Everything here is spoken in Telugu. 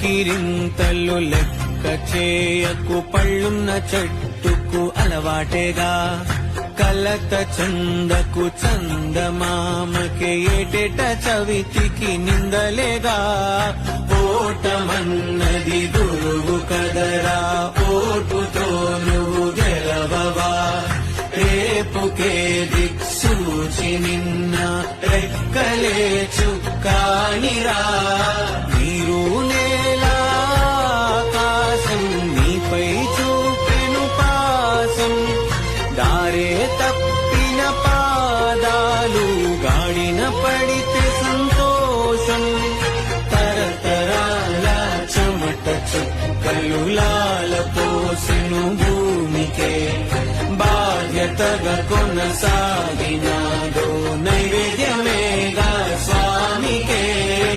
కేరింతలు లెక్క చేయకు, పళ్ళున్న చెట్టుకు అలవాటేగా. కలత చందకు చందమామకే ఏటేట చవితికి నిందలేగా. ఓటమన్నది గురువు కదరా, ఓటుతో నువ్వు గెలవవా. రేపుకే దిక్సూచి నిన్న రెక్కలే చుక్కానిరా. నీరు నేల ఆకాశం నీపై చూపెను పాసం. దారే తప్పిన పాదాలు గాడిన పడితే సంతోషం. తరతరాల చెమట చుక్కలు లాల పోసెను భూమికే. బాధ్యతగా కొనసాగినాదో